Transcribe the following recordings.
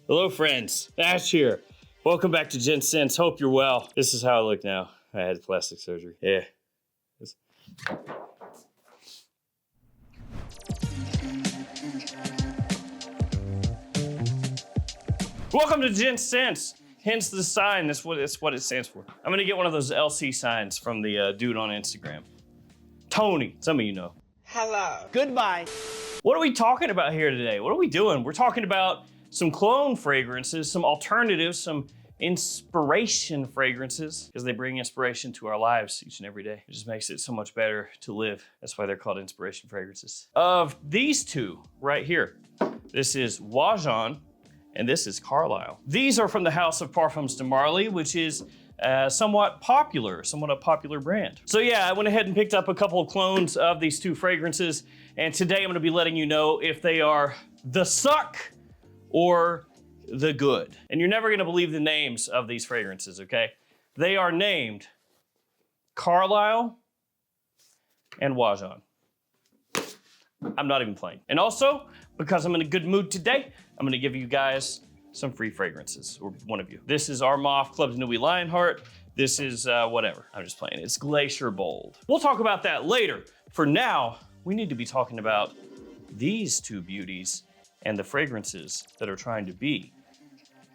Hello friends, Ash here. Welcome back to Gents. Hope you're well. This is how I look now. I had plastic surgery. Yeah. Welcome to Gents, hence the sign. That's what it stands for. I'm gonna get one of those LC signs from the dude on Instagram. Tony, some of you know. Hello. Goodbye. What are we talking about here today? What are we doing? We're talking about some clone fragrances, some alternatives, some inspiration fragrances, because they bring inspiration to our lives each and every day. It just makes it so much better to live. That's why they're called inspiration fragrances. Of these two right here, this is Wajan and this is Carlyle. These are from the house of Parfums de Marly, which is somewhat a popular brand. So yeah, I went ahead and picked up a couple of clones of these two fragrances, and today I'm gonna be letting you know if they are the suck or the good. And you're never gonna believe the names of these fragrances, okay? They are named Carlyle and Wajan. I'm not even playing. And also, because I'm in a good mood today, I'm gonna give you guys some free fragrances, or one of you. This is Armagh Club de Nuit Lionheart. This is whatever, I'm just playing. It's Glacier Bold. We'll talk about that later. For now, we need to be talking about these two beauties and the fragrances that are trying to be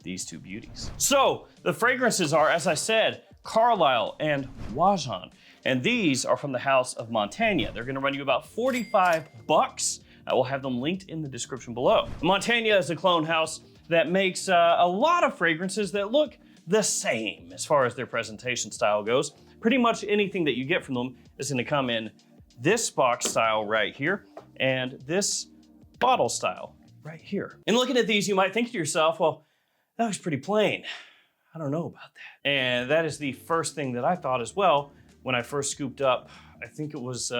these two beauties. So the fragrances are, as I said, Carlyle and Wajan. And these are from the house of Montaigne. They're gonna run you about 45 bucks. I will have them linked in the description below. Montaigne is a clone house that makes a lot of fragrances that look the same as far as their presentation style goes. Pretty much anything that you get from them is gonna come in this box style right here and this bottle style right here. And looking at these, you might think to yourself, well, that looks pretty plain. I don't know about that. And that is the first thing that I thought as well when I first scooped up. I think it was,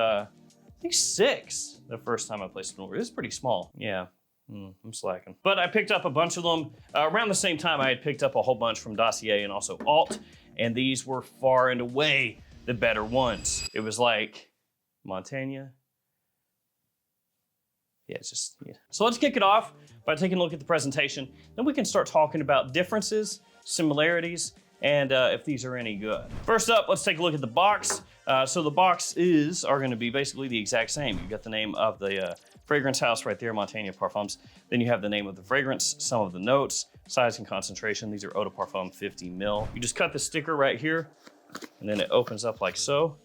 6 the first time I placed an order. It's pretty small. Yeah, I'm slacking. But I picked up a bunch of them. Around the same time, I had picked up a whole bunch from Dossier and also Alt, and these were far and away the better ones. It was like Montaigne. Yeah, it's just, yeah. So let's kick it off by taking a look at the presentation. Then we can start talking about differences, similarities, and if these are any good. First up, let's take a look at the box. So the boxes are gonna be basically the exact same. You've got the name of the fragrance house right there, Montaigne Parfums. Then you have the name of the fragrance, some of the notes, size and concentration. These are Eau de Parfum 50 ml. You just cut the sticker right here, and then it opens up like so.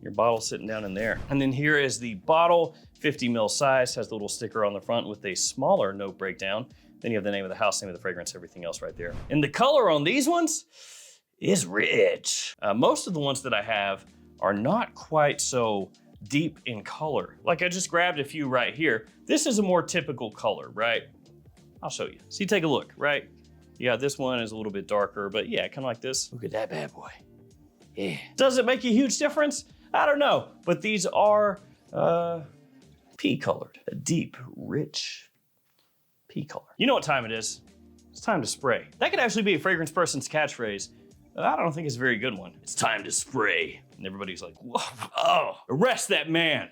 Your bottle's sitting down in there. And then here is the bottle, 50 ml size, has the little sticker on the front with a smaller note breakdown. Then you have the name of the house, name of the fragrance, everything else right there. And the color on these ones is rich. Most of the ones that I have are not quite so deep in color. Like I just grabbed a few right here. This is a more typical color, right? I'll show you. See, take a look, right? Yeah, this one is a little bit darker, but yeah, kind of like this. Look at that bad boy. Yeah. Does it make a huge difference? I don't know, but these are pea colored, a deep, rich pea color. You know what time it is? It's time to spray. That could actually be a fragrance person's catchphrase. I don't think it's a very good one. It's time to spray. And everybody's like, whoa, oh, arrest that man.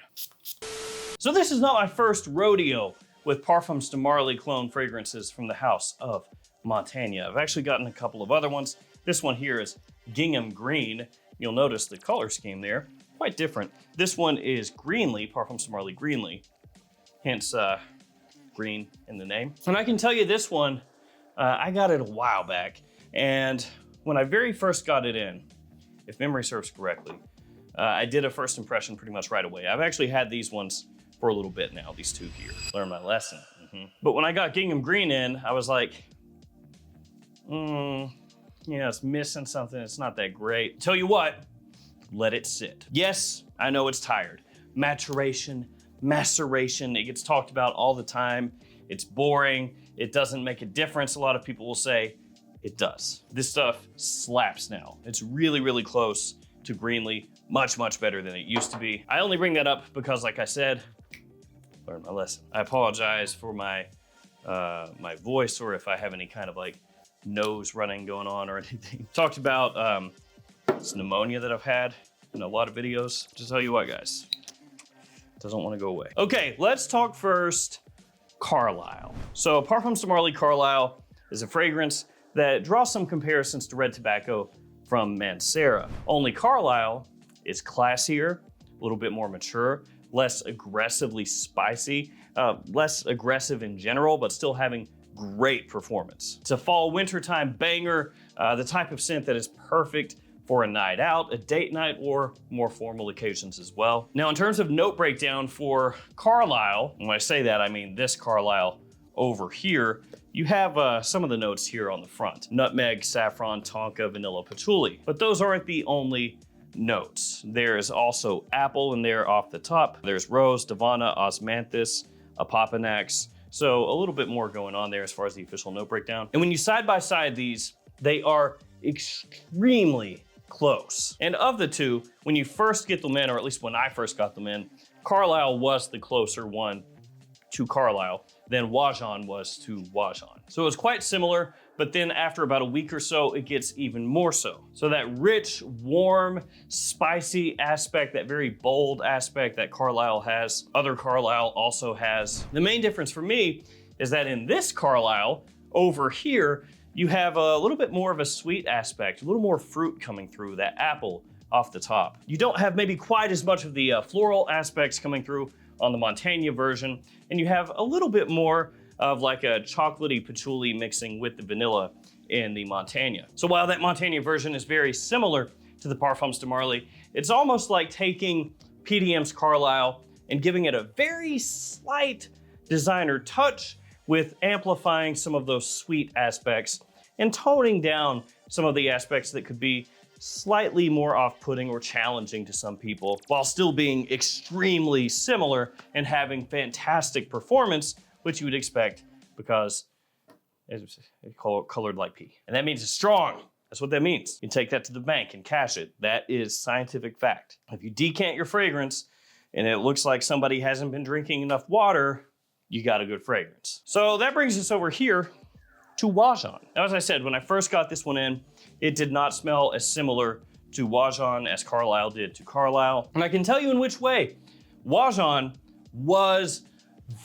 So this is not my first rodeo with Parfums de Marly clone fragrances from the house of Montaigne. I've actually gotten a couple of other ones. This one here is Gingham Green. You'll notice the color scheme there, quite different. This one is Greenley, Parfums de Marly Greenley, hence green in the name. And I can tell you this one, I got it a while back, and when I very first got it in, if memory serves correctly, I did a first impression pretty much right away. I've actually had these ones for a little bit now, these two here. Learned my lesson. But when I got Gingham Green in, I was like, it's missing something. It's not that great. Tell you what, let it sit. Yes, I know it's tired. Maturation, maceration, it gets talked about all the time. It's boring. It doesn't make a difference. A lot of people will say, it does. This stuff slaps now. It's really, really close to Greenley. Much, much better than it used to be. I only bring that up because, like I said, learned my lesson. I apologize for my my voice, or if I have any kind of like nose running going on or anything. Talked about this pneumonia that I've had in a lot of videos. Just tell you what, guys, it doesn't want to go away. Okay, let's talk first Carlyle. So Parfums de Marly Carlyle, is a fragrance that draws some comparisons to red tobacco from Mancera. Only Carlyle is classier, a little bit more mature, less aggressively spicy, less aggressive in general, but still having great performance. It's a fall wintertime banger, the type of scent that is perfect for a night out, a date night, or more formal occasions as well. Now, in terms of note breakdown for Carlyle, when I say that, I mean this Carlyle over here, you have some of the notes here on the front. Nutmeg, saffron, tonka, vanilla, patchouli. But those aren't the only notes. There's also apple in there off the top. There's rose, davana, osmanthus, apopanax. So a little bit more going on there as far as the official note breakdown. And when you side by side these, they are extremely close. And of the two, when you first get them in, or at least when I first got them in, Carlyle was the closer one to Carlyle than Wajan was to Wajan. So it was quite similar, but then after about a week or so, it gets even more so. So that rich, warm, spicy aspect, that very bold aspect that Carlyle has, other Carlyle also has. The main difference for me is that in this Carlyle over here, you have a little bit more of a sweet aspect, a little more fruit coming through, that apple off the top. You don't have maybe quite as much of the floral aspects coming through on the Montaigne version, and you have a little bit more of like a chocolatey patchouli mixing with the vanilla in the Montaigne. So while that Montaigne version is very similar to the Parfums de Marly, it's almost like taking PDM's Carlyle and giving it a very slight designer touch with amplifying some of those sweet aspects and toning down some of the aspects that could be slightly more off-putting or challenging to some people, while still being extremely similar and having fantastic performance, which you would expect because it's colored like pee. And that means it's strong. That's what that means. You take that to the bank and cash it. That is scientific fact. If you decant your fragrance and it looks like somebody hasn't been drinking enough water, you got a good fragrance. So that brings us over here to Wajan. Now, as I said, when I first got this one in, it did not smell as similar to Wajan as Carlyle did to Carlyle. And I can tell you in which way. Wajan was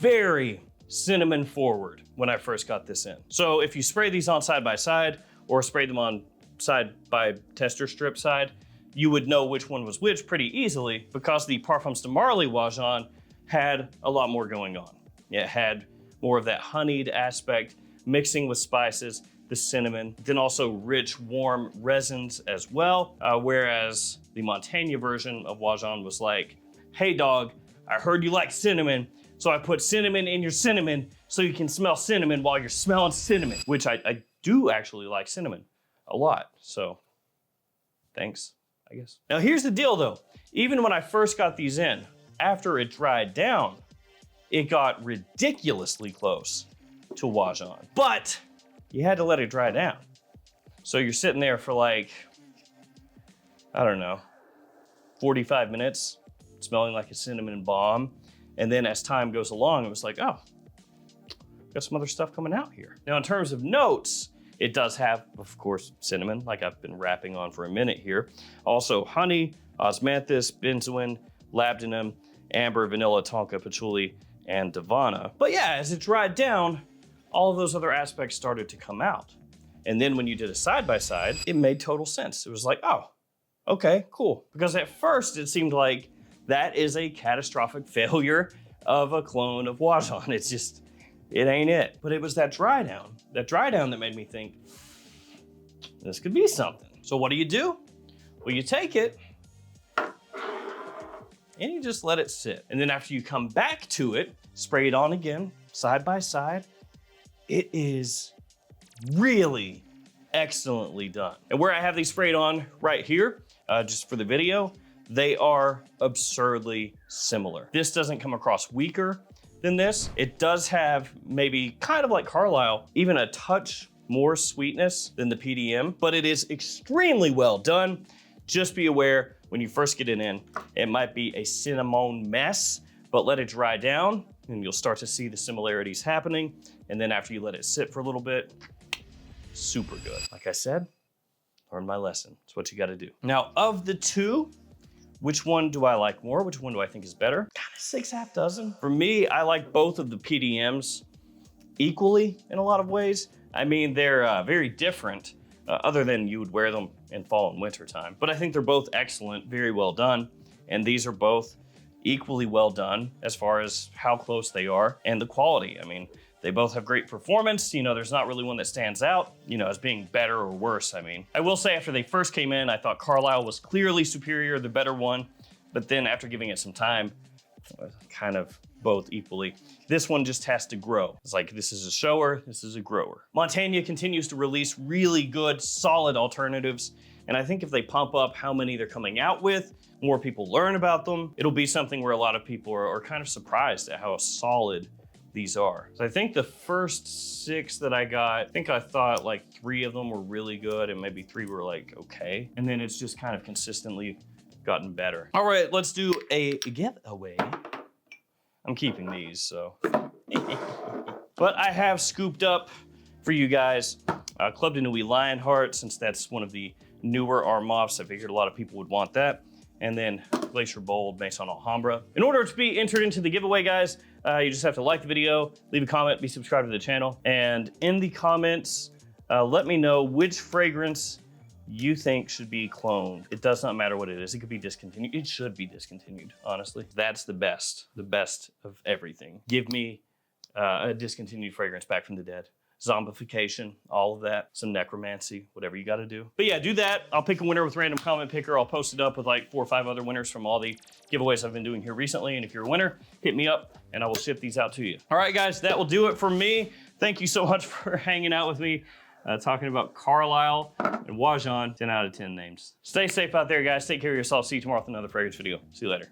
very cinnamon forward when I first got this in. So if you spray these on side by side or spray them on side by tester strip side, you would know which one was which pretty easily because the Parfums de Marly Wajan had a lot more going on. It had more of that honeyed aspect mixing with spices, the cinnamon, then also rich, warm resins as well. Whereas the Montaigne version of Wajan was like, hey dog, I heard you like cinnamon, so I put cinnamon in your cinnamon so you can smell cinnamon while you're smelling cinnamon, which I do actually like cinnamon a lot. So thanks, I guess. Now here's the deal though. Even when I first got these in, after it dried down, it got ridiculously close to Wajan, but you had to let it dry down. So you're sitting there for like, I don't know, 45 minutes, smelling like a cinnamon bomb. And then as time goes along, it was like, oh, got some other stuff coming out here. Now, in terms of notes, it does have, of course, cinnamon, like I've been rapping on for a minute here. Also honey, osmanthus, benzoin, labdanum, amber, vanilla, tonka, patchouli, and davana. But yeah, as it dried down, all of those other aspects started to come out. And then when you did a side-by-side, it made total sense. It was like, oh, okay, cool. Because at first it seemed like that is a catastrophic failure of a clone of Wajan. It's just, it ain't it. But it was that dry down that made me think, this could be something. So what do? Well, you take it and you just let it sit. And then after you come back to it, spray it on again, side by side, it is really excellently done. And where I have these sprayed on right here, just for the video, they are absurdly similar. This doesn't come across weaker than this. It does have maybe kind of like Carlyle, even a touch more sweetness than the PDM, but it is extremely well done. Just be aware when you first get it in, it might be a cinnamon mess, but let it dry down and you'll start to see the similarities happening. And then after you let it sit for a little bit, super good. Like I said, learn my lesson. It's what you gotta do. Now, of the two, which one do I like more? Which one do I think is better? Kind of 6 half dozen. For me, I like both of the PDMs equally in a lot of ways. I mean, they're very different, other than you would wear them in fall and winter time. But I think they're both excellent, very well done. And these are both equally well done as far as how close they are and the quality. I mean, they both have great performance. You know, there's not really one that stands out, you know, as being better or worse. I mean, I will say after they first came in, I thought Carlyle was clearly superior, the better one. But then after giving it some time, kind of both equally. This one just has to grow. It's like, this is a shower, this is a grower. Montaigne continues to release really good, solid alternatives. And I think if they pump up how many they're coming out with, more people learn about them, it'll be something where a lot of people are kind of surprised at how solid these are. So I think the first 6 that I got, I think I thought like 3 of them were really good and maybe 3 were like okay. And then it's just kind of consistently gotten better. All right, let's do a giveaway. I'm keeping these, so. But I have scooped up for you guys Club de Nuit Lionheart, since that's one of the newer Armoffs. I figured a lot of people would want that. And then Glacier Bold Maison Alhambra. In order to be entered into the giveaway, guys, you just have to like the video, leave a comment, be subscribed to the channel. And in the comments, let me know which fragrance you think should be cloned. It does not matter what it is. It could be discontinued. It should be discontinued, honestly. That's the best of everything. Give me a discontinued fragrance back from the dead. Zombification, all of that, some necromancy, whatever you gotta do. But yeah, do that. I'll pick a winner with random comment picker. I'll post it up with like 4 or 5 other winners from all the giveaways I've been doing here recently. And if you're a winner, hit me up and I will ship these out to you. All right, guys, that will do it for me. Thank you so much for hanging out with me. Talking about Carlyle and Wajan, 10 out of 10 names. Stay safe out there, guys. Take care of yourself. See you tomorrow with another fragrance video. See you later.